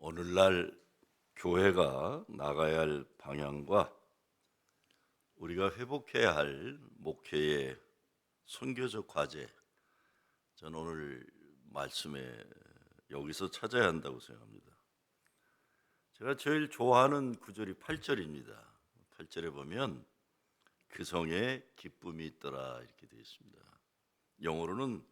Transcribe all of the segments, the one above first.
오늘날 교회가 나가야 할 방향과 우리가 회복해야 할 목회의 선교적 과제, 저는 오늘 말씀에 여기서 찾아야 한다고 생각합니다. 제가 제일 좋아하는 구절이 8절입니다. 8절에 보면 그 성에 기쁨이 있더라 이렇게 되어 있습니다. 영어로는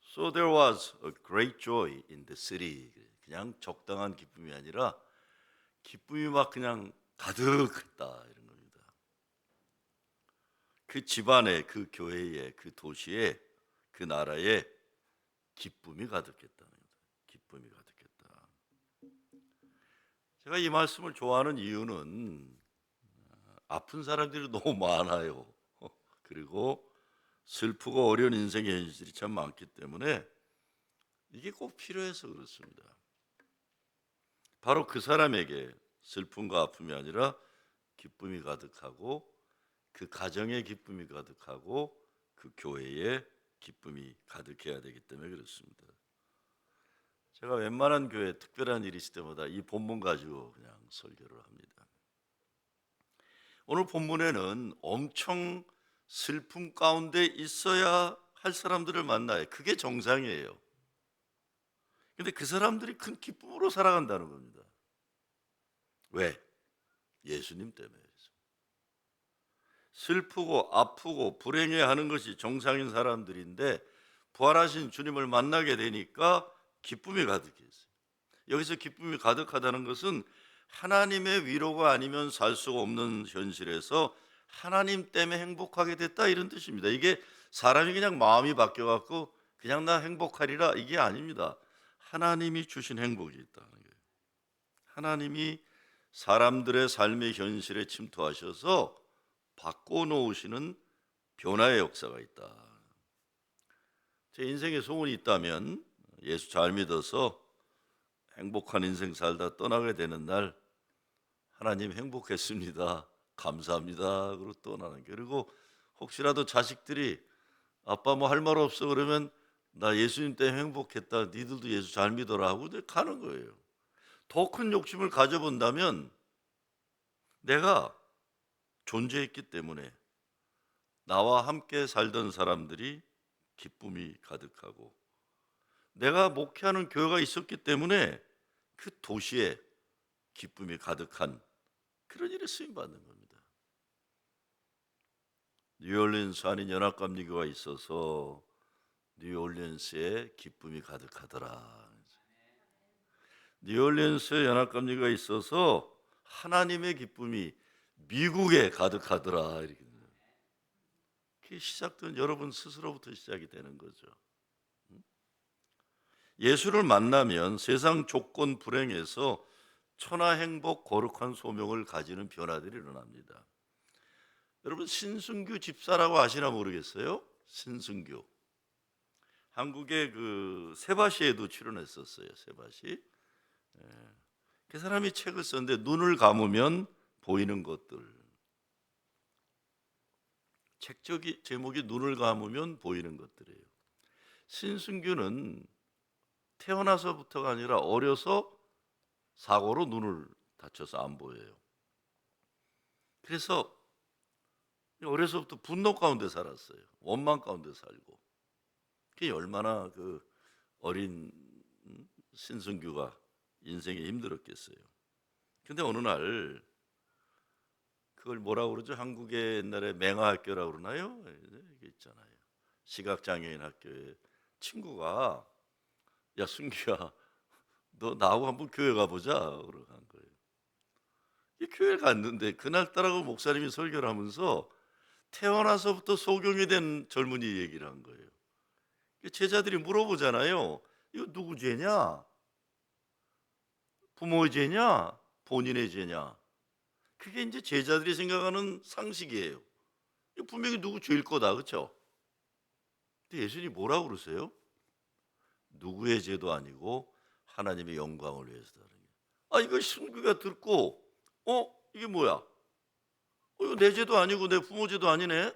So there was a great joy in the city. 그냥 적당한 기쁨이 아니라 기쁨이 막 그냥 가득했다 이런 겁니다. 그 집안에, 그 교회에, 그 도시에, 그 나라에 기쁨이 가득했다는 겁니다. 기쁨이 가득했다. 제가 이 말씀을 좋아하는 이유는 아픈 사람들이 너무 많아요. 그리고 슬프고 어려운 인생의 현실이 참 많기 때문에 이게 꼭 필요해서 그렇습니다. 바로 그 사람에게 슬픔과 아픔이 아니라 기쁨이 가득하고 그 가정에 기쁨이 가득하고 그 교회에 기쁨이 가득해야 되기 때문에 그렇습니다. 제가 웬만한 교회 특별한 일이 있을 때마다 이 본문 가지고 그냥 설교를 합니다. 오늘 본문에는 엄청 슬픔 가운데 있어야 할 사람들을 만나요. 그게 정상이에요. 근데 그 사람들이 큰 기쁨으로 살아간다는 겁니다. 왜? 예수님 때문에. 슬프고 아프고 불행해하는 것이 정상인 사람들인데 부활하신 주님을 만나게 되니까 기쁨이 가득했어요. 여기서 기쁨이 가득하다는 것은 하나님의 위로가 아니면 살 수가 없는 현실에서 하나님 때문에 행복하게 됐다 이런 뜻입니다. 이게 사람이 그냥 마음이 바뀌어갖고 그냥 나 행복하리라 이게 아닙니다. 하나님이 주신 행복이 있다는 거예요. 하나님이 사람들의 삶의 현실에 침투하셔서 바꿔놓으시는 변화의 역사가 있다. 제 인생에 소원이 있다면 예수 잘 믿어서 행복한 인생 살다 떠나게 되는 날 하나님 행복했습니다. 감사합니다. 그러고 떠나는 게. 그리고 혹시라도 자식들이 아빠 뭐 할 말 없어 그러면 나 예수님 때문에 행복했다. 니들도 예수 잘 믿어라 하고 가는 거예요. 더 큰 욕심을 가져본다면 내가 존재했기 때문에 나와 함께 살던 사람들이 기쁨이 가득하고 내가 목회하는 교회가 있었기 때문에 그 도시에 기쁨이 가득한 그런 일에 쓰임 받는 겁니다. 뉴올리언스 한인 연합감리교가 있어서 뉴올리언스에 기쁨이 가득하더라. 뉴올리언스에 연합감리교가 있어서 하나님의 기쁨이 미국에 가득하더라. 이렇게 시작된 여러분 스스로부터 시작이 되는 거죠. 예수를 만나면 세상 조건 불행에서 천하 행복 거룩한 소명을 가지는 변화들이 일어납니다. 여러분 신승규 집사라고 아시나 모르겠어요? 신승규. 한국의 그 세바시에도 출연했었어요. 세바시. 그 사람이 책을 썼는데 눈을 감으면 보이는 것들. 책 제목이 눈을 감으면 보이는 것들이에요. 신승규는 태어나서부터가 아니라 어려서 사고로 눈을 다쳐서 안 보여요. 그래서 어려서부터 분노 가운데 살았어요. 원망 가운데 살고. 그게 얼마나 그 어린 신승규가 인생이 힘들었겠어요. 근데 어느 날 그걸 뭐라고 그러죠? 한국의 옛날에 맹아학교라고 그러나요? 이게 있잖아요. 시각장애인 학교에 친구가 야 승규야 너 나하고 한번 교회 가보자 그러고 간 거예요. 이 교회 갔는데 그날따라 그 목사님이 설교를 하면서 태어나서부터 소경이 된 젊은이 얘기를 한 거예요. 제자들이 물어보잖아요. 이거 누구 죄냐? 부모의 죄냐? 본인의 죄냐? 그게 이제 제자들이 생각하는 상식이에요. 이거 분명히 누구 죄일 거다, 그렇죠? 근데 예수님이 뭐라고 그러세요? 누구의 죄도 아니고 하나님의 영광을 위해서다. 아, 이거 신규가 듣고, 이게 뭐야? 이거 내 죄도 아니고 내 부모 죄도 아니네.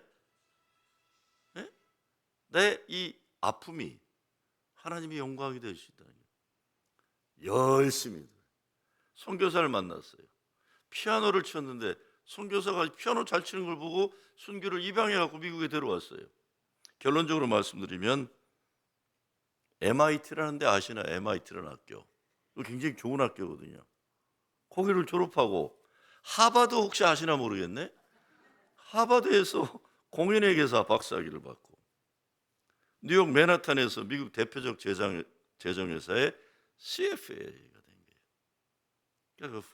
네? 내 이 아픔이 하나님의 영광이 될 수 있다는 거예요. 열심히. 선교사를 만났어요. 피아노를 쳤는데 선교사가 피아노 잘 치는 걸 보고 순교를 입양해 갖고 미국에 데려왔어요. 결론적으로 말씀드리면 MIT라는 데 아시나? MIT라는 학교. 굉장히 좋은 학교거든요. 거기를 졸업하고 하버드 혹시 아시나 모르겠네. 하버드에서 공인회계사 박사학위를 받고 뉴욕 맨하탄에서 미국 대표적 제정회사의 CFA가 된 거예요. 그러니까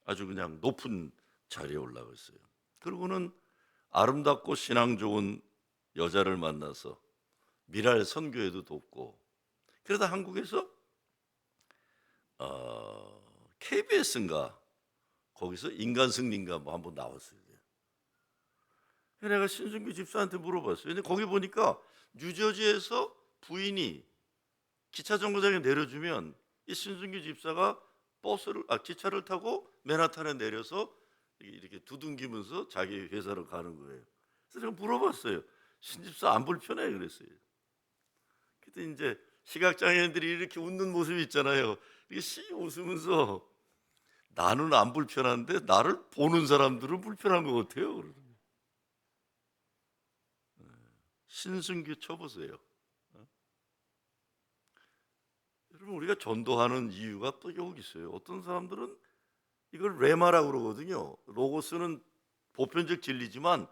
아주 그냥 높은 자리에 올라가 있어요. 그리고는 아름답고 신앙 좋은 여자를 만나서 미랄 선교에도 돕고, 그러다 한국에서 KBS인가 거기서 인간 승리인가 뭐 한번 나왔어요. 내가 신순규 집사한테 물어봤어요. 근데 거기 보니까 뉴저지에서 부인이 기차 정거장에 내려주면 이 신순규 집사가 기차를 타고 맨하탄에 내려서 이렇게 두둥기면서 자기 회사로 가는 거예요. 그래서 제가 물어봤어요. 신 집사 안 불편해? 그랬어요. 그때 이제 시각장애인들이 이렇게 웃는 모습이 있잖아요. 이게 웃으면서 나는 안 불편한데 나를 보는 사람들은 불편한 것 같아요. 그러더니. 신순규 쳐보세요. 여러분, 우리가 전도하는 이유가 또 여기 있어요. 어떤 사람들은 이걸 레마라고 그러거든요. 로고스는 보편적 진리지만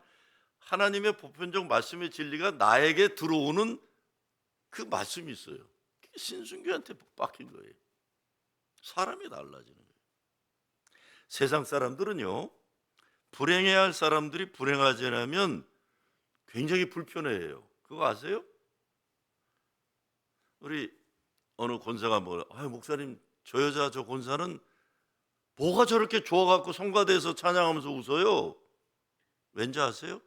하나님의 보편적 말씀의 진리가 나에게 들어오는 그 말씀이 있어요. 그게 신순규한테 박힌 거예요. 사람이 달라지는 거예요. 세상 사람들은요, 불행해야 할 사람들이 불행하지 않으면 굉장히 불편해해요. 그거 아세요? 우리 어느 권사가 목사님, 저 여자 저 권사는 뭐가 저렇게 좋아갖고 성가대에서 찬양하면서 웃어요? 왠지 아세요?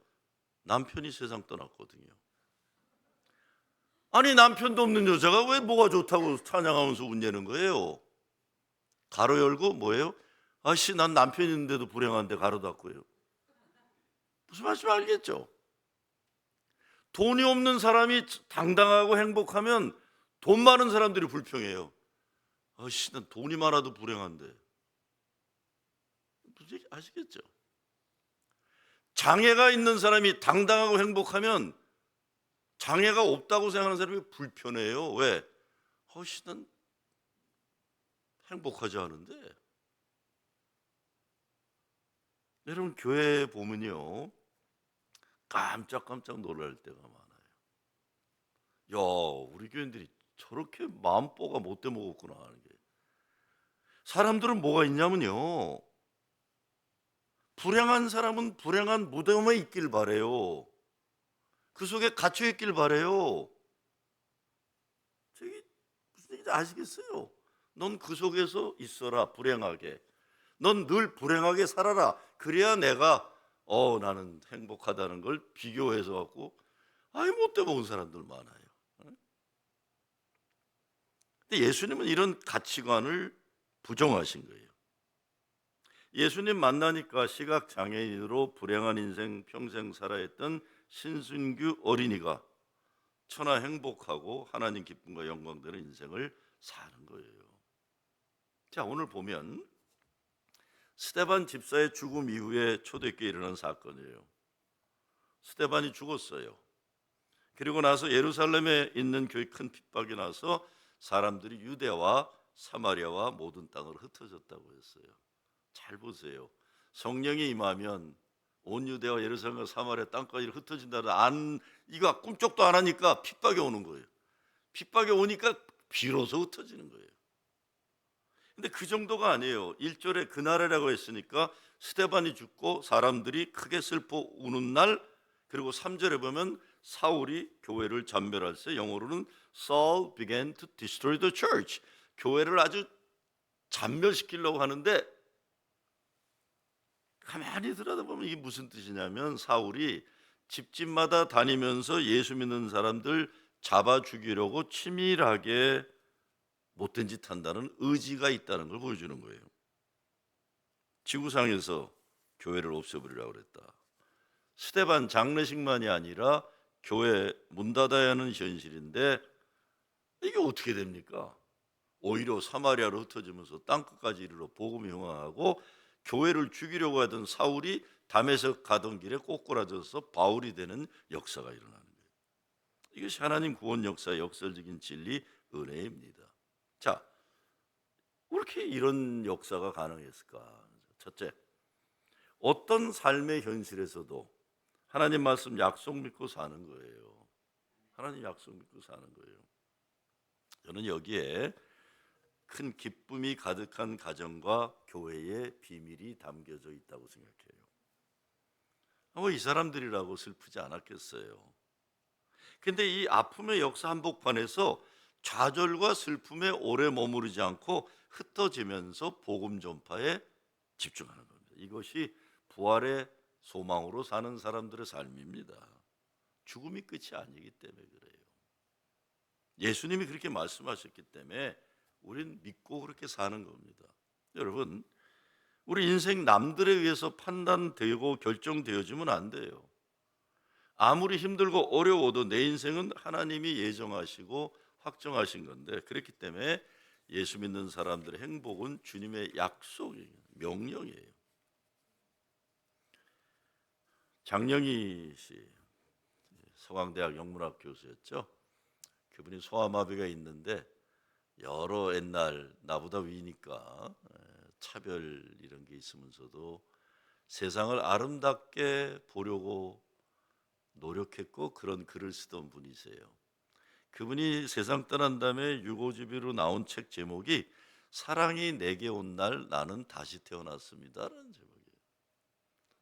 남편이 세상 떠났거든요. 아니, 남편도 없는 여자가 왜 뭐가 좋다고 찬양하면서 웃냐는 거예요. 가로 열고 뭐예요? 아씨, 난 남편 있는데도 불행한데 가로 닫고요. 무슨 말씀 알겠죠? 돈이 없는 사람이 당당하고 행복하면 돈 많은 사람들이 불평해요. 아씨, 난 돈이 많아도 불행한데. 무슨 얘기 아시겠죠? 장애가 있는 사람이 당당하고 행복하면 장애가 없다고 생각하는 사람이 불편해요. 왜? 아씨, 난 행복하지 않은데. 여러분, 교회에 보면요, 깜짝깜짝 놀랄 때가 많아요. 야, 우리 교인들이 저렇게 마음보가 못돼 먹었구나 하는 게. 사람들은 뭐가 있냐면요, 불행한 사람은 불행한 무덤에 있길 바래요. 그 속에 갇혀 있길 바래요. 저기 무슨 얘기인지 아시겠어요? 넌 그 속에서 있어라, 불행하게. 넌 늘 불행하게 살아라. 그래야 내가 나는 행복하다는 걸 비교해서 갖고 못돼 먹은 사람들 많아요. 근데 예수님은 이런 가치관을 부정하신 거예요. 예수님 만나니까 시각장애인으로 불행한 인생 평생 살아했던 신순규 어린이가 천하 행복하고 하나님 기쁨과 영광되는 인생을 사는 거예요. 자, 오늘 보면 스데반 집사의 죽음 이후에 초대교회에 일어난 사건이에요. 스데반이 죽었어요. 그리고 나서 예루살렘에 있는 교회 큰 핍박이 나서 사람들이 유대와 사마리아와 모든 땅으로 흩어졌다고 했어요. 잘 보세요. 성령이 임하면 온 유대와 예루살렘과 사마리아 땅까지 흩어진다는 이거 꿈쩍도 안 하니까 핍박이 오는 거예요. 핍박이 오니까 비로소 흩어지는 거예요. 근데 그 정도가 아니에요. 1절에 그날이라고 했으니까 스데반이 죽고 사람들이 크게 슬퍼 우는 날, 그리고 3절에 보면 사울이 교회를 잔멸할 때 영어로는 Saul began to destroy the church. 교회를 아주 잔멸시키려고 하는데, 가만히 들여다보면 이게 무슨 뜻이냐면 사울이 집집마다 다니면서 예수 믿는 사람들 잡아 죽이려고 치밀하게 못된 짓 한다는 의지가 있다는 걸 보여주는 거예요. 지구상에서 교회를 없애버리라고 그랬다. 스데반 장례식만이 아니라 교회 문 닫아야 하는 현실인데 이게 어떻게 됩니까? 오히려 사마리아로 흩어지면서 땅끝까지 이르러 복음이 흥황하고 교회를 죽이려고 하던 사울이 담에색 가던 길에 꼬꾸라져서 바울이 되는 역사가 일어나는 거예요. 이것이 하나님 구원 역사의 역설적인 진리, 은혜입니다. 자, 왜 이렇게 이런 역사가 가능했을까? 첫째, 어떤 삶의 현실에서도 하나님 말씀 약속 믿고 사는 거예요. 하나님 약속 믿고 사는 거예요. 저는 여기에 큰 기쁨이 가득한 가정과 교회의 비밀이 담겨져 있다고 생각해요. 이 사람들이라고 슬프지 않았겠어요. 근데 이 아픔의 역사 한복판에서 좌절과 슬픔에 오래 머무르지 않고 흩어지면서 복음 전파에 집중하는 겁니다. 이것이 부활의 소망으로 사는 사람들의 삶입니다. 죽음이 끝이 아니기 때문에 그래요. 예수님이 그렇게 말씀하셨기 때문에 우린 믿고 그렇게 사는 겁니다. 여러분, 우리 인생 남들에 의해서 판단되고 결정되어지면 안 돼요. 아무리 힘들고 어려워도 내 인생은 하나님이 예정하시고 확정하신 건데, 그렇기 때문에 예수 믿는 사람들의 행복은 주님의 약속이에요. 명령이에요. 장영희 씨, 서강대학 영문학 교수였죠. 그분이 소아마비가 있는데 여러 옛날 나보다 위니까 차별 이런 게 있으면서도 세상을 아름답게 보려고 노력했고 그런 글을 쓰던 분이세요. 그분이 세상 떠난 다음에 유고지비로 나온 책 제목이 사랑이 내게 온 날 나는 다시 태어났습니다라는 제목이에요.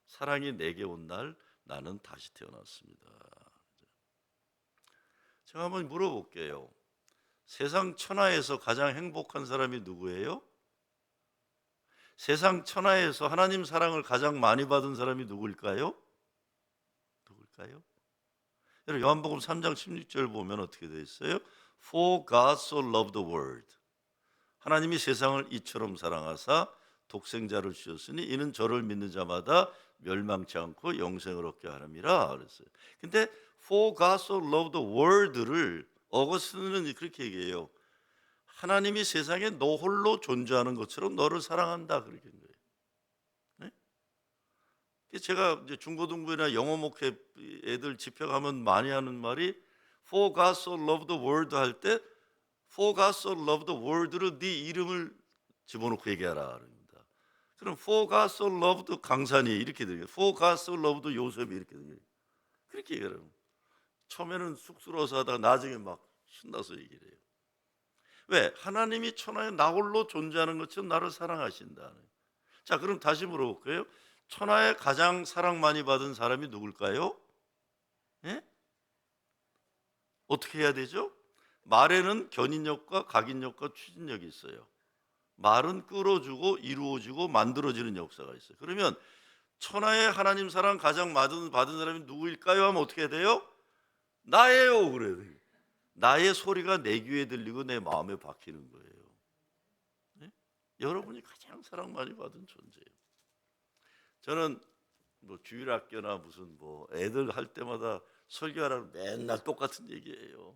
사랑이 내게 온 날 나는 다시 태어났습니다. 제가 한번 물어볼게요. 세상 천하에서 가장 행복한 사람이 누구예요? 세상 천하에서 하나님 사랑을 가장 많이 받은 사람이 누구일까요? 누굴까요? 여러분 요한복음 3장 16절 보면 어떻게 되어 있어요? For God so loved the world. 하나님이 세상을 이처럼 사랑하사 독생자를 주셨으니 이는 저를 믿는 자마다 멸망치 않고 영생을 얻게 하람이라 그랬어요. 근데 For God so loved the world를 어거스틴은 그렇게 얘기해요. 하나님이 세상에 너 홀로 존재하는 것처럼 너를 사랑한다 그렇게 한 거예요. 네? 제가 이제 중고등부나 영어 목회 애들 집회 가면 많이 하는 말이 For God so loved the world 할 때 For God so loved the world로 네 이름을 집어넣고 얘기하라 그럽니다. 그럼 For God so loved 강산이 이렇게 들려요. For God so loved 요셉이 이렇게 들려요. 그렇게 얘기해요. 처음에는 쑥스러워서 하다가 나중에 막 신나서 얘기를 해요. 왜? 하나님이 천하에 나 홀로 존재하는 것처럼 나를 사랑하신다. 자, 그럼 다시 물어볼게요. 천하에 가장 사랑 많이 받은 사람이 누굴까요? 예? 어떻게 해야 되죠? 말에는 견인력과 각인력과 추진력이 있어요. 말은 끌어주고 이루어지고 만들어지는 역사가 있어요. 그러면 천하에 하나님 사랑 가장 받은 사람이 누구일까요? 하면 어떻게 해야 돼요? 나예요. 그래요. 나의 소리가 내 귀에 들리고 내 마음에 박히는 거예요. 네? 여러분이 가장 사랑 많이 받은 존재예요. 저는 뭐 주일학교나 무슨 뭐 애들 할 때마다 설교하라고 맨날 똑같은 얘기예요.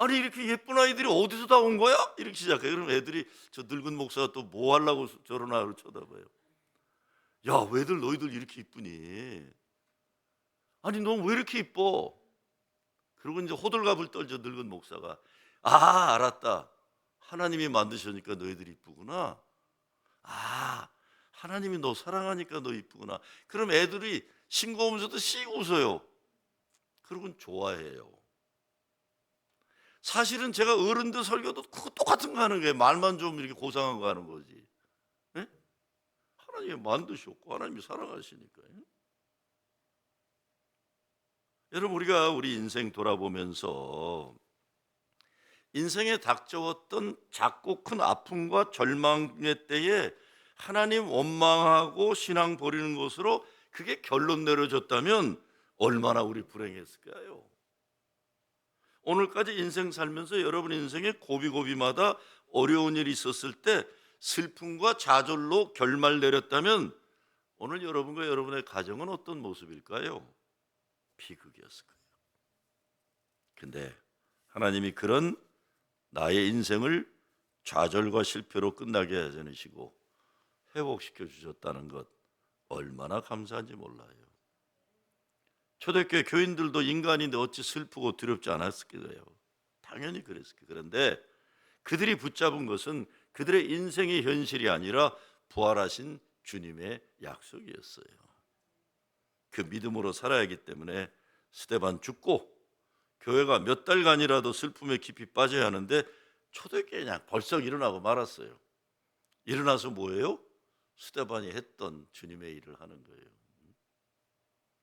아니 이렇게 예쁜 아이들이 어디서 다 온 거야? 이렇게 시작해요. 그럼 애들이 저 늙은 목사가 또 뭐 하려고 저런 아이를 쳐다봐요. 야, 왜들 너희들 이렇게 이쁘니? 아니 넌 왜 이렇게 이뻐? 그리고 이제 호들갑을 떨죠 늙은 목사가. 아, 알았다. 하나님이 만드셨으니까 너희들이 이쁘구나. 아, 하나님이 너 사랑하니까 너 이쁘구나. 그럼 애들이 싱거우면서도 씩 웃어요. 그러곤 좋아해요. 사실은 제가 어른들 설교도 그거 똑같은 거 하는 거예요. 말만 좀 이렇게 고상한 거 하는 거지. 네? 하나님이 만드셨고 하나님이 사랑하시니까요. 여러분 우리가 우리 인생 돌아보면서 인생에 닥쳐왔던 작고 큰 아픔과 절망의 때에 하나님 원망하고 신앙 버리는 것으로 그게 결론 내려졌다면 얼마나 우리 불행했을까요? 오늘까지 인생 살면서 여러분 인생에 고비고비마다 어려운 일이 있었을 때 슬픔과 좌절로 결말 내렸다면 오늘 여러분과 여러분의 가정은 어떤 모습일까요? 비극이었을 거예요. 근데 하나님이 그런 나의 인생을 좌절과 실패로 끝나게 하지 않으시고 회복시켜 주셨다는 것 얼마나 감사한지 몰라요. 초대교회 교인들도 인간인데 어찌 슬프고 두렵지 않았을까요? 당연히 그랬을 거예요. 그런데 그들이 붙잡은 것은 그들의 인생의 현실이 아니라 부활하신 주님의 약속이었어요. 그 믿음으로 살아야 하기 때문에 스데반 죽고 교회가 몇 달간이라도 슬픔에 깊이 빠져야 하는데 초대교회 그냥 벌써 일어나고 말았어요. 일어나서 뭐예요? 스데반이 했던 주님의 일을 하는 거예요.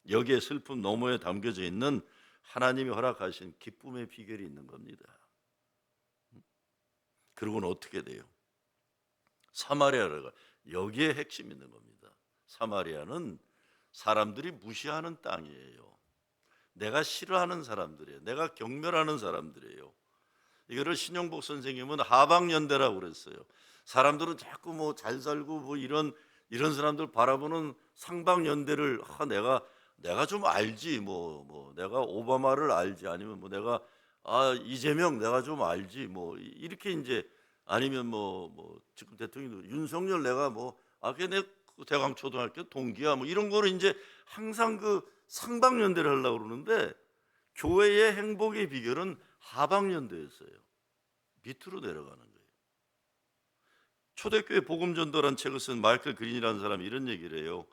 여기에 슬픔 너머에 담겨져 있는 하나님이 허락하신 기쁨의 비결이 있는 겁니다. 그리고는 어떻게 돼요? 사마리아가 여기에 핵심이 있는 겁니다. 사마리아는 사람들이 무시하는 땅이에요. 내가 싫어하는 사람들이에요. 내가 경멸하는 사람들이에요. 이거를 신영복 선생님은 하방연대라고 그랬어요. 사람들은 자꾸 뭐 잘 살고 뭐 이런 사람들 바라보는 상방연대를 내가 좀 알지 뭐 내가 오바마를 알지 아니면 뭐 내가 이재명 내가 좀 알지 뭐 이렇게 이제 아니면 뭐 지금 대통령도 윤석열 내가 걔네 대광초등학교 동기야 뭐 이런 거를 이제 항상 그 상방연대를 하려고 그러는데 교회의 행복의 비결은 하방연대였어요. 밑으로 내려가는 거예요. 초대교회 복음전도란 책을 쓴 마이클 그린이라는 사람이 이런 얘기를 해요.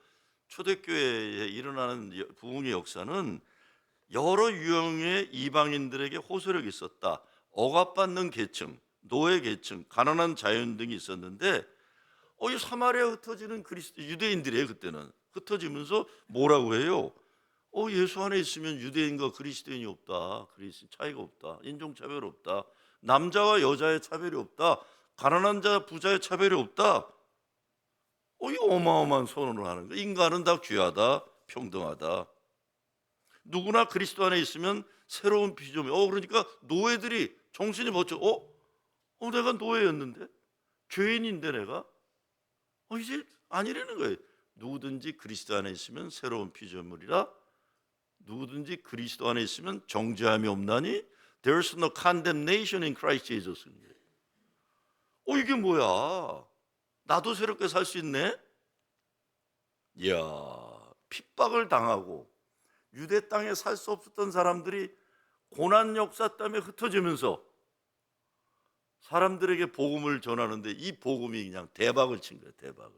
초대교회에 일어나는 부흥의 역사는 여러 유형의 이방인들에게 호소력이 있었다. 억압받는 계층, 노예 계층, 가난한 자연 등이 있었는데 이 사마리아 흩어지는 유대인들이에요. 그때는 흩어지면서 뭐라고 해요? 예수 안에 있으면 유대인과 그리스도인이 없다. 차이가 없다. 인종차별 없다. 남자와 여자의 차별이 없다. 가난한 자, 부자의 차별이 없다. 이 어마어마한 선언을 하는 거예요. 인간은 다 귀하다, 평등하다. 누구나 그리스도 안에 있으면 새로운 피조물. 그러니까 노예들이 정신이 번쩍. 내가 노예였는데, 죄인인데 내가. 이제 아니라는 거예요. 누구든지 그리스도 안에 있으면 새로운 피조물이라. 누구든지 그리스도 안에 있으면 정죄함이 없나니. There's no condemnation in Christ Jesus. 이게 뭐야? 나도 새롭게 살 수 있네? 이야, 핍박을 당하고 유대 땅에 살 수 없었던 사람들이 고난 역사 때문에 흩어지면서 사람들에게 복음을 전하는데 이 복음이 그냥 대박을 친 거예요. 대박을.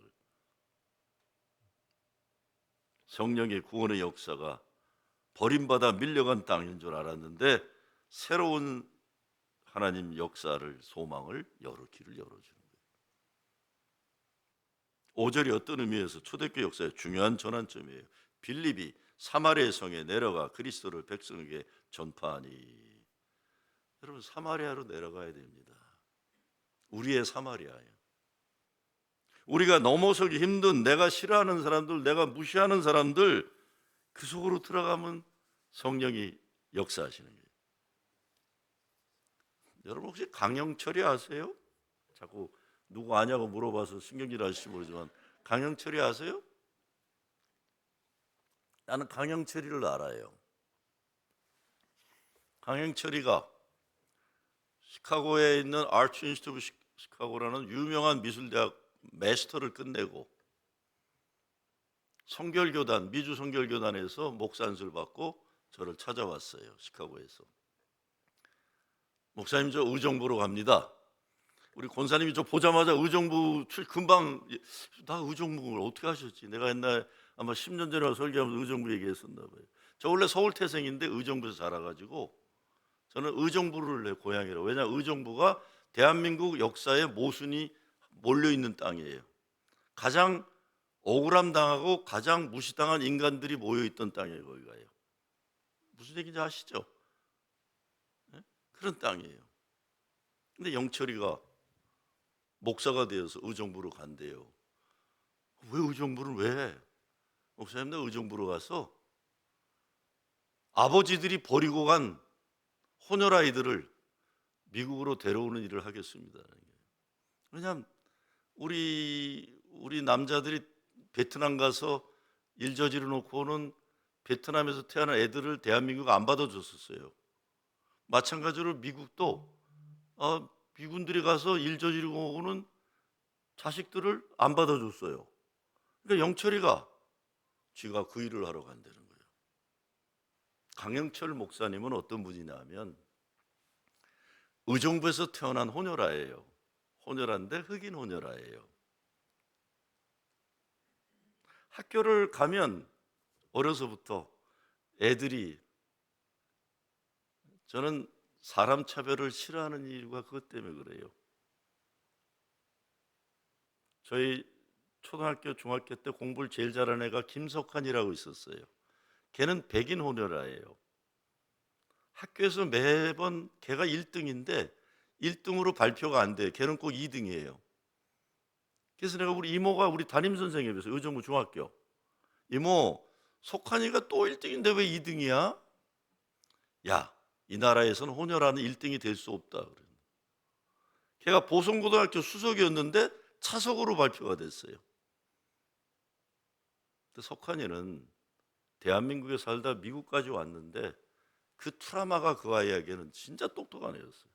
성령의 구원의 역사가 버림받아 밀려간 땅인 줄 알았는데 새로운 하나님 역사를 소망을 길을 열어주는 거예요. 5절이 어떤 의미에서 초대교회 역사의 중요한 전환점이에요. 빌립이 사마리아 성에 내려가 그리스도를 백성에게 전파하니. 여러분 사마리아로 내려가야 됩니다. 우리의 사마리아예요. 우리가 넘어서기 힘든 내가 싫어하는 사람들, 내가 무시하는 사람들 그 속으로 들어가면 성령이 역사하시는 거예요. 여러분 혹시 강영철이 아세요? 자꾸 누구 아냐고 물어봐서 신경질 하실지 모르지만 강영철이 아세요? 나는 강영철이를 알아요. 강영철이가 시카고에 있는 아트 인스티튜트 시카고라는 유명한 미술대학 마스터를 끝내고 성결교단, 미주 성결교단에서 목사 안수를 받고 저를 찾아왔어요. 시카고에서. 목사님 저 의정부로 갑니다. 우리 권사님이 저 보자마자 의정부 금방 나 의정부를 어떻게 하셨지? 내가 옛날 아마 10년 전에 와서 설교하면서 의정부 얘기했었나 봐요. 저 원래 서울 태생인데 의정부에서 자라가지고 저는 의정부를 내 고향이라고. 왜냐하면 의정부가 대한민국 역사의 모순이 몰려있는 땅이에요. 가장 억울함 당하고 가장 무시당한 인간들이 모여있던 땅이에요. 거기가요. 무슨 얘기인지 아시죠? 네? 그런 땅이에요. 근데 영철이가 목사가 되어서 의정부로 간대요. 왜 의정부를 왜? 목사님 나 의정부로 가서 아버지들이 버리고 간 혼혈아이들을 미국으로 데려오는 일을 하겠습니다. 왜냐하면 우리 남자들이 베트남 가서 일 저지르 놓고는 베트남에서 태어난 애들을 대한민국 안 받아줬었어요. 마찬가지로 미국도 미군들이 가서 일 저지르고 오고는 자식들을 안 받아줬어요. 그러니까 영철이가 지가 그 일을 하러 간다는 거예요. 강영철 목사님은 어떤 분이냐면 의정부에서 태어난 호녀라예요. 호녀라인데 흑인 호녀라예요. 학교를 가면 어려서부터 애들이, 저는 사람 차별을 싫어하는 이유가 그것 때문에 그래요. 저희 초등학교, 중학교 때 공부를 제일 잘하는 애가 김석환이라고 있었어요. 걔는 백인 호녀라예요. 학교에서 매번 걔가 1등인데 1등으로 발표가 안 돼. 걔는 꼭 2등이에요. 그래서 내가 우리 이모가 우리 담임 선생님이었어요. 의정부 중학교. 이모, 석환이가 또 1등인데 왜 2등이야? 야, 이 나라에서는 호녀라는 1등이 될 수 없다. 걔가 보성고등학교 수석이었는데 차석으로 발표가 됐어요. 근데 석환이는 대한민국에 살다 미국까지 왔는데 그 트라우마가 그 아이에게는 진짜 똑똑한 애였어요.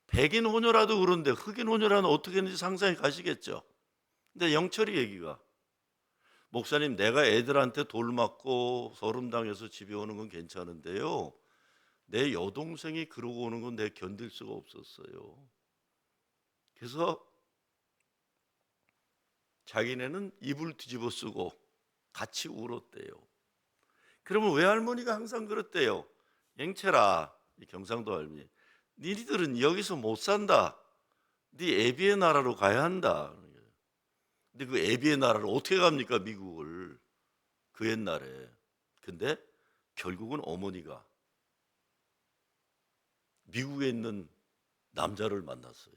백인 호녀라도 그런데 흑인 호녀라는 어떻게 했는지 상상이 가시겠죠. 근데 영철이 얘기가, 목사님, 내가 애들한테 돌 맞고 서름당해서 집에 오는 건 괜찮은데요, 내 여동생이 그러고 오는 건 내가 견딜 수가 없었어요. 그래서 자기네는 이불 뒤집어 쓰고 같이 울었대요. 그러면 외할머니가 항상 그랬대요. 영철아, 이 경상도 할머니, 니들은 여기서 못 산다. 네 애비의 나라로 가야 한다. 근데 그 애비의 나라를 어떻게 갑니까, 미국을? 그 옛날에. 근데 결국은 어머니가 미국에 있는 남자를 만났어요.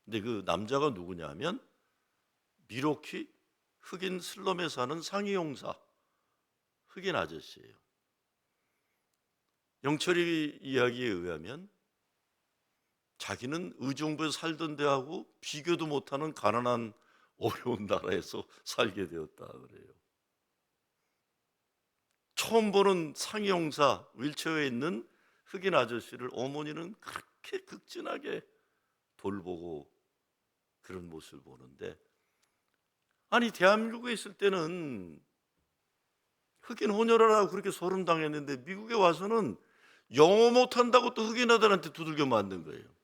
근데 그 남자가 누구냐면 미로키 흑인 슬럼에 사는 상위 용사, 흑인 아저씨예요. 영철이 이야기에 의하면 자기는 의정부에 살던 데하고 비교도 못하는 가난한 어려운 나라에서 살게 되었다 그래요. 처음 보는 상위 용사, 윌체어에 있는 흑인 아저씨를 어머니는 그렇게 극진하게 돌보고 그런 모습을 보는데, 아니 대한민국에 있을 때는 흑인 혼혈하라고 그렇게 소름당했는데 미국에 와서는 영어 못한다고 또 흑인 아들한테 두들겨 맞는 거예요.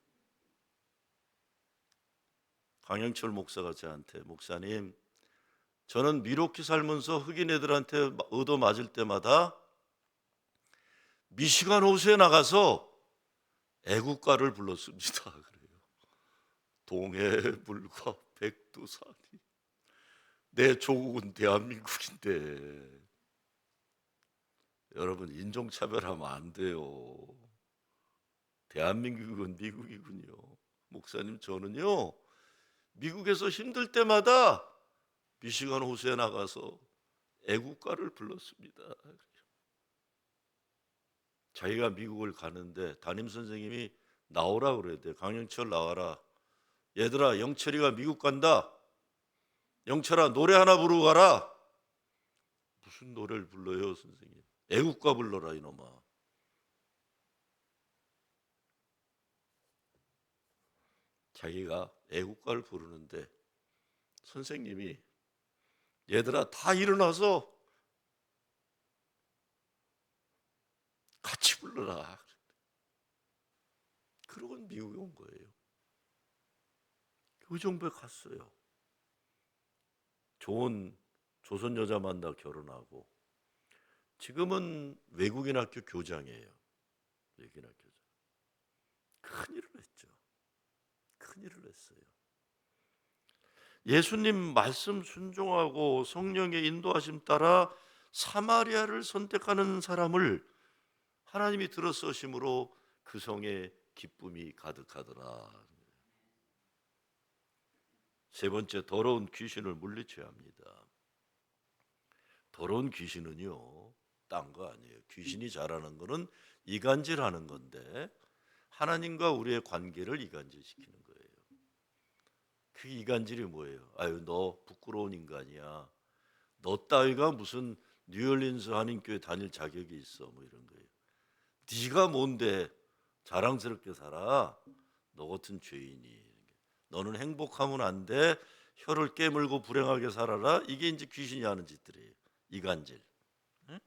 강영철 목사가 저한테, 목사님, 저는 미로키 살면서 흑인 애들한테 얻어 맞을 때마다 미시간 호수에 나가서 애국가를 불렀습니다. 그래요. 동해물과 백두산이, 내 조국은 대한민국인데. 여러분, 인종차별하면 안 돼요. 대한민국은 미국이군요. 목사님, 저는요 미국에서 힘들 때마다 미시간 호수에 나가서 애국가를 불렀습니다. 자기가 미국을 가는데 담임 선생님이 나오라 그래야 돼. 강영철 나와라. 얘들아, 영철이가 미국 간다. 영철아, 노래 하나 부르고 가라. 무슨 노래를 불러요, 선생님? 애국가 불러라, 이놈아. 자기가 애국가를 부르는데 선생님이, 얘들아 다 일어나서 같이 불러라. 그러고 미국에 온 거예요. 의정부에 갔어요. 좋은 조선 여자 만나 결혼하고 지금은 외국인 학교 교장이에요. 외국인 학교 교장. 큰일을 했죠. 큰일을 했어요. 예수님 말씀 순종하고 성령의 인도하심 따라 사마리아를 선택하는 사람을 하나님이 들어서심으로 그 성에 기쁨이 가득하더라. 세 번째, 더러운 귀신을 물리쳐야 합니다. 더러운 귀신은요, 딴 거 아니에요. 귀신이 잘하는 거는 이간질하는 건데 하나님과 우리의 관계를 이간질시키는 거예요. 그 이간질이 뭐예요? 아유, 너 부끄러운 인간이야. 너 따위가 무슨 뉴올린스 한인교회 다닐 자격이 있어, 뭐 이런 거예요. 네가 뭔데 자랑스럽게 살아? 너 같은 죄인이. 너는 행복하면 안 돼. 혀를 깨물고 불행하게 살아라. 이게 이제 귀신이 하는 짓들이에요. 이간질. 응?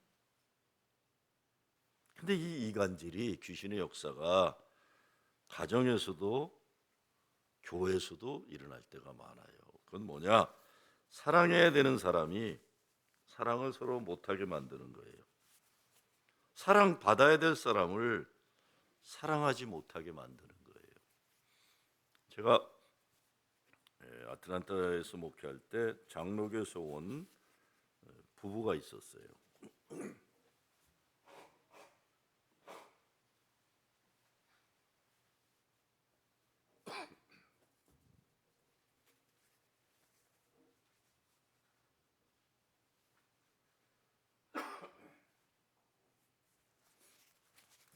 근데 이 이간질이 귀신의 역사가 가정에서도 교회에서도 일어날 때가 많아요. 그건 뭐냐? 사랑해야 되는 사람이 사랑을 서로 못하게 만드는 거예요. 사랑 받아야 될 사람을 사랑하지 못하게 만드는 거예요. 제가 아틀란타에서 목회할 때 장로교에서 온 부부가 있었어요.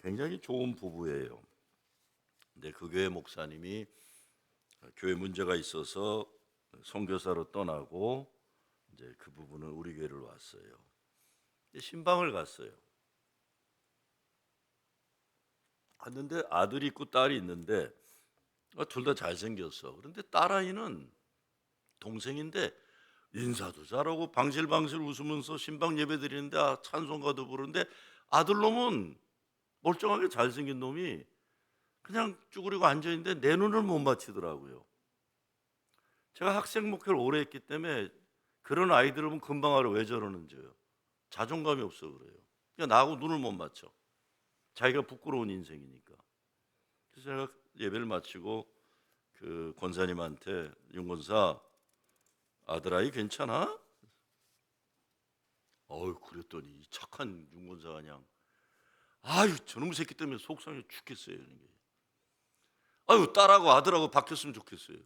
굉장히 좋은 부부예요. 근데 그 교회 목사님이 교회 문제가 있어서 선교사로 떠나고 이제 그 부부는 우리 교회를 왔어요. 신방을 갔어요. 갔는데 아들이 있고 딸이 있는데 둘 다 잘생겼어. 그런데 딸아이는 동생인데 인사도 잘하고 방실방실 웃으면서 신방 예배 드리는데 찬송가도 부르는데 아들놈은 멀쩡하게 잘생긴 놈이 그냥 쭈그리고 앉아있는데 내 눈을 못 맞추더라고요. 제가 학생 목회를 오래 했기 때문에 그런 아이들을 보면 금방 알아. 왜 저러는지요. 자존감이 없어 그래요. 그냥 나하고 눈을 못 맞춰. 자기가 부끄러운 인생이니까. 그래서 제가 예배를 마치고 그 권사님한테 윤 권사 아들아이 괜찮아? 그랬더니 착한 윤 권사가 그냥 아유 저놈 새끼 때문에 속상해 죽겠어요. 이런 게. 아유 딸하고 아들하고 바뀌었으면 좋겠어요.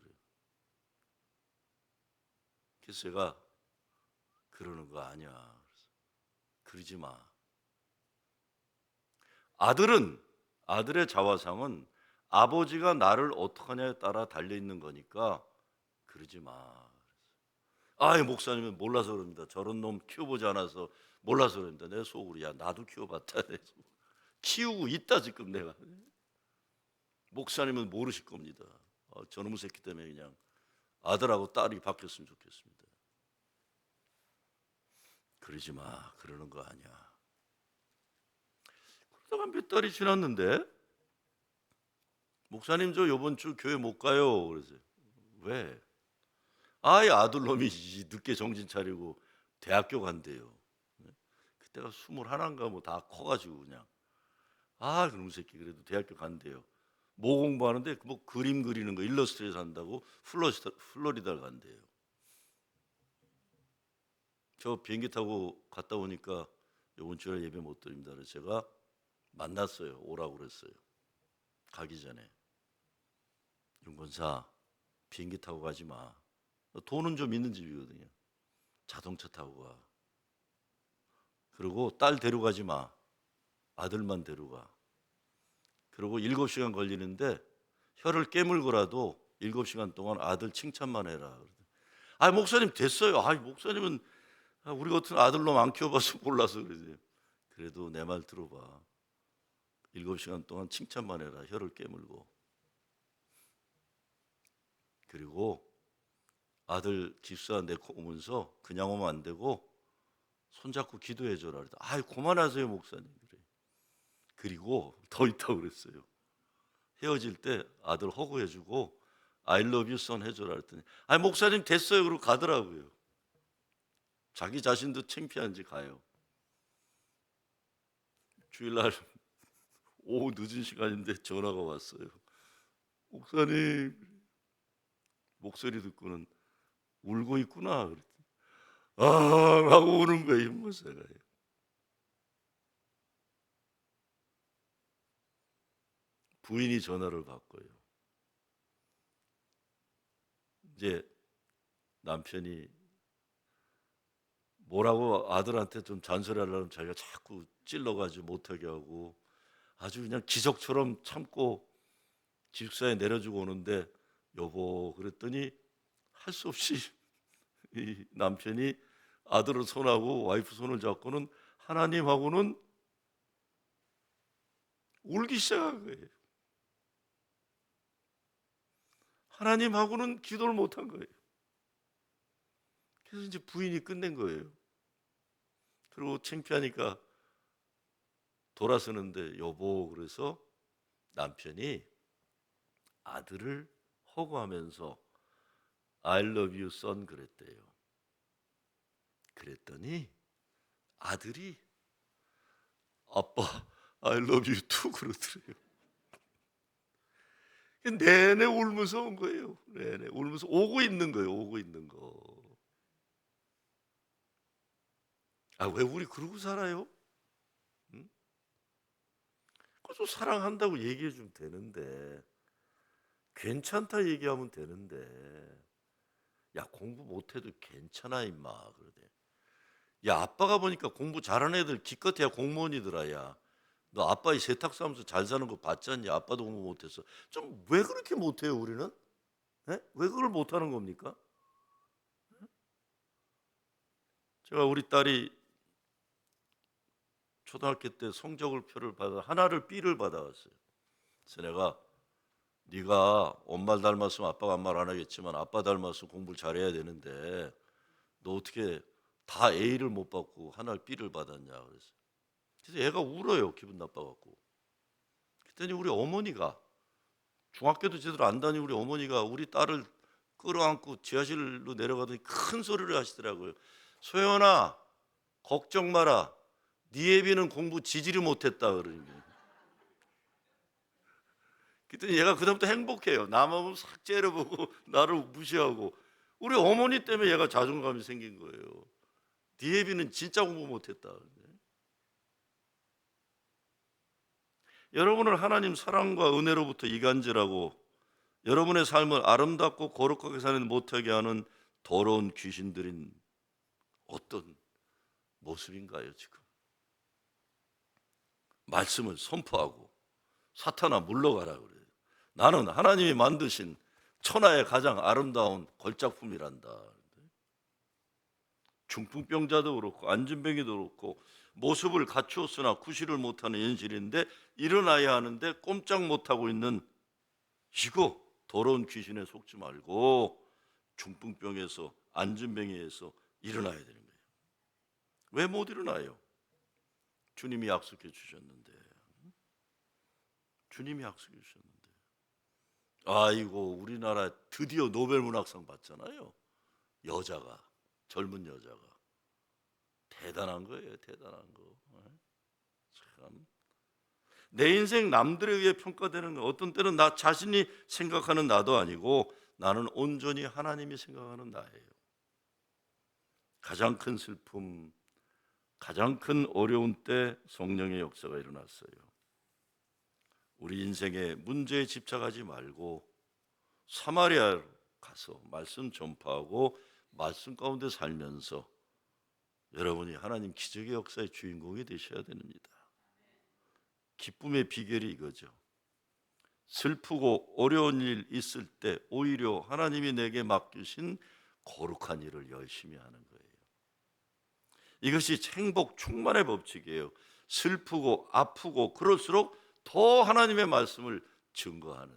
그래서 제가 그러는 거 아니야. 그러지 마. 아들의 자화상은 아버지가 나를 어떡하냐에 따라 달려 있는 거니까 그러지 마. 목사님은 몰라서 그럽니다. 저런 놈 키워보지 않아서 몰라서 그럽니다. 내 속으로 야 나도 키워봤다. 키우고 있다 지금 내가. 목사님은 모르실 겁니다. 저놈 새끼 때문에 그냥 아들하고 딸이 바뀌었으면 좋겠습니다. 그러지 마. 그러는 거 아니야. 그러다가 몇 달이 지났는데 목사님 저 이번 주 교회 못 가요. 그래서 왜? 이 아들놈이 늦게 정신 차리고 대학교 간대요. 그때가 21인가 뭐 다 커가지고 그냥 그놈 새끼 그래도 대학교 간대요. 뭐 공부하는데 뭐 그림 그리는 거 일러스트레이터 한다고 플로리다를 간대요. 저 비행기 타고 갔다 오니까 이번 주에 예배 못 드립니다. 그래서 제가 만났어요. 오라고 그랬어요. 가기 전에 윤권사 비행기 타고 가지 마. 돈은 좀 있는 집이거든요. 자동차 타고 가. 그리고 딸 데려가지 마. 아들만 데려가. 그리고 7시간 걸리는데 혀를 깨물고라도 7시간 동안 아들 칭찬만 해라. 목사님 됐어요. 목사님은 우리 같은 아들놈 안 키워봐서 몰라서 그러세요. 그래도 내 말 들어봐. 7시간 동안 칭찬만 해라. 혀를 깨물고. 그리고 아들 집사 내고 오면서 그냥 오면 안 되고 손잡고 기도해 줘라. 그만하세요 목사님. 그래. 그리고 더 있다고 그랬어요. 헤어질 때 아들 허구해 주고 I love you son 해줘라 그랬더니 목사님 됐어요. 그러고 가더라고요. 자기 자신도 창피한지 가요. 주일날 오후 늦은 시간인데 전화가 왔어요. 목사님 목소리 듣고는 울고 있구나. 하고 우는 거예요. 목사가. 부인이 전화를 받고요. 이제 남편이 뭐라고 아들한테 좀 잔소리하려면 자기가 자꾸 찔러가지고 못하게 하고 아주 그냥 기적처럼 참고 기숙사에 내려주고 오는데 여보 그랬더니 할 수 없이 이 남편이 아들을 손하고 와이프 손을 잡고는 하나님하고는 울기 시작한 거예요. 하나님하고는 기도를 못한 거예요. 그래서 이제 부인이 끝낸 거예요. 그리고 창피하니까 돌아서는데 여보, 그래서 남편이 아들을 허구하면서 I love you son 그랬대요. 그랬더니 아들이 아빠 I love you too 그러더래요. 내내 울면서 온 거예요. 내내 울면서 오고 있는 거예요. 오고 있는 거. 아, 왜 우리 그러고 살아요? 응? 그래서 사랑한다고 얘기해 주면 되는데, 괜찮다 얘기하면 되는데, 야 공부 못해도 괜찮아 임마 그러대. 야 아빠가 보니까 공부 잘하는 애들 기껏해야 공무원이더라. 야 너 아빠 이 세탁소 하면서 잘 사는 거 봤지 않냐? 아빠도 공부 못했어. 좀 왜 그렇게 못해요 우리는? 예? 왜 그걸 못하는 겁니까? 제가 우리 딸이 초등학교 때 성적표를 받아 하나를 B를 받아왔어요. 그래서 내가 네가 엄마 닮았으면 아빠가 아무 말 안 하겠지만 아빠 닮았으면 공부를 잘해야 되는데 너 어떻게 다 A를 못 받고 하나를 B를 받았냐 그랬어요. 그래서 얘가 울어요. 기분 나빠갖고. 그랬더니 우리 어머니가 중학교도 제대로 안 다니는 우리 어머니가 우리 딸을 끌어안고 지하실로 내려가더니 큰 소리를 하시더라고요. 소연아 걱정 마라. 네 애비는 공부 지지를 못했다 그러는 거예요. 그랬더니 얘가 그다음부터 행복해요. 남하고 싹 째려보고 나를 무시하고. 우리 어머니 때문에 얘가 자존감이 생긴 거예요. 네 애비는 진짜 공부 못했다. 여러분을 하나님 사랑과 은혜로부터 이간질하고 여러분의 삶을 아름답고 거룩하게 사는 못하게 하는 더러운 귀신들인 어떤 모습인가요 지금? 말씀을 선포하고 사탄아 물러가라 그래요. 나는 하나님이 만드신 천하의 가장 아름다운 걸작품이란다. 중풍병자도 그렇고 안진뱅이도 그렇고 모습을 갖추었으나 구실을 못하는 현실인데 일어나야 하는데 꼼짝 못하고 있는 이거 더러운 귀신에 속지 말고 중풍병에서 안진뱅이에서 일어나야 되는 거예요. 왜 못 일어나요? 주님이 약속해 주셨는데. 주님이 약속해 주셨는데. 아이고 우리나라 드디어 노벨문학상 받잖아요. 여자가 젊은 여자가 대단한 거예요. 대단한 거. 참. 내 인생 남들에 의해 평가되는 거 어떤 때는 나 자신이 생각하는 나도 아니고 나는 온전히 하나님이 생각하는 나예요. 가장 큰 슬픔, 가장 큰 어려운 때 성령의 역사가 일어났어요. 우리 인생의 문제에 집착하지 말고 사마리아 가서 말씀 전파하고 말씀 가운데 살면서 여러분이 하나님 기적의 역사의 주인공이 되셔야 됩니다. 기쁨의 비결이 이거죠. 슬프고 어려운 일 있을 때 오히려 하나님이 내게 맡기신 거룩한 일을 열심히 하는 거예요. 이것이 행복 충만의 법칙이에요. 슬프고 아프고 그럴수록 더 하나님의 말씀을 증거하는.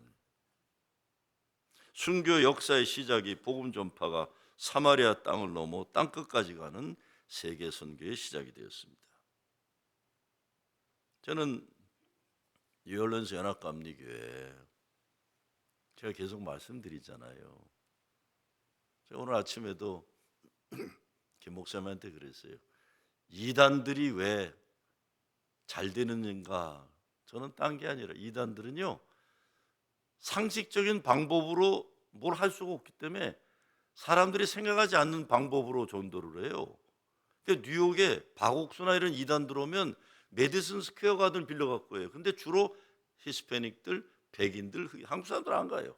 순교 역사의 시작이 복음 전파가 사마리아 땅을 넘어 땅끝까지 가는 세계 선교의 시작이 되었습니다. 저는 뉴올리언스 연합감리교회 제가 계속 말씀드리잖아요. 제가 오늘 아침에도 김 목사님한테 그랬어요. 이단들이 왜 잘 되는가? 저는 딴 게 아니라 이단들은요 상식적인 방법으로 뭘 할 수가 없기 때문에 사람들이 생각하지 않는 방법으로 전도를 해요. 그러니까 뉴욕에 박옥수나 이런 이단 들어오면 메디슨 스퀘어 가든 빌려갖고 해요. 근데 주로 히스패닉들, 백인들, 한국 사람들 안 가요.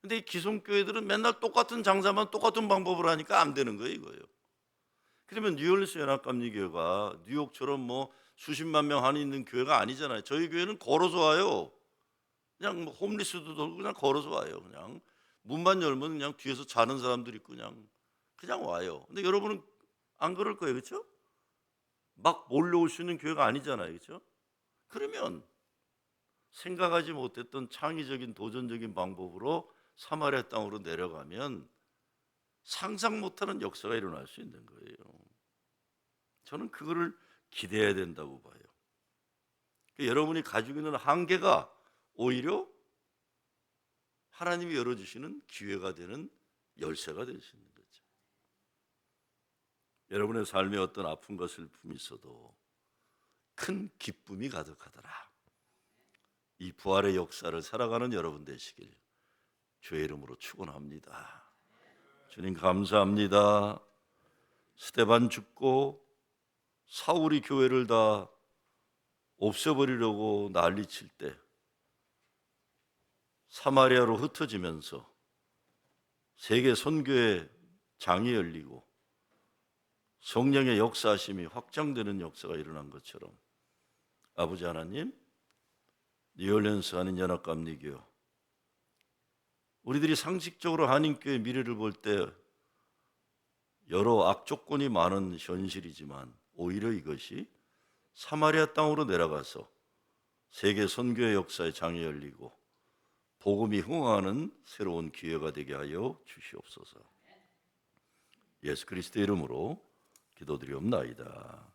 근데 이 기성교회들은 맨날 똑같은 장사만 똑같은 방법으로 하니까 안 되는 거예요, 이거예요. 그러면 뉴올리언스 연합감리교회가 뉴욕처럼 뭐 수십만 명 안에 있는 교회가 아니잖아요. 저희 교회는 걸어서 와요. 그냥 뭐 홈리스도 돌고 그냥 걸어서 와요. 그냥 문만 열면 그냥 뒤에서 자는 사람들 있고 그냥 와요. 근데 여러분은 안 그럴 거예요, 그렇죠? 막 몰려올 수 있는 교회가 아니잖아요, 그렇죠? 그러면 생각하지 못했던 창의적인 도전적인 방법으로 사마리아 땅으로 내려가면 상상 못하는 역사가 일어날 수 있는 거예요. 저는 그거를 기대해야 된다고 봐요. 여러분이 가지고 있는 한계가 오히려 하나님이 열어주시는 기회가 되는 열쇠가 될 수 있는 거죠. 여러분의 삶에 어떤 아픈 것을 품이 있어도 큰 기쁨이 가득하더라. 이 부활의 역사를 살아가는 여러분 되시길 주의 이름으로 축원합니다. 주님 감사합니다. 스데반 죽고 사울이 교회를 다 없애버리려고 난리칠 때 사마리아로 흩어지면서 세계 선교의 장이 열리고 성령의 역사하심이 확장되는 역사가 일어난 것처럼 아버지 하나님, 뉴올리언스 한인연합감리교 우리들이 상식적으로 한인교회 미래를 볼 때 여러 악조건이 많은 현실이지만 오히려 이것이 사마리아 땅으로 내려가서 세계 선교의 역사의 장이 열리고 복음이 흥황하는 새로운 기회가 되게 하여 주시옵소서. 예수 그리스도의 이름으로 기도드리옵나이다.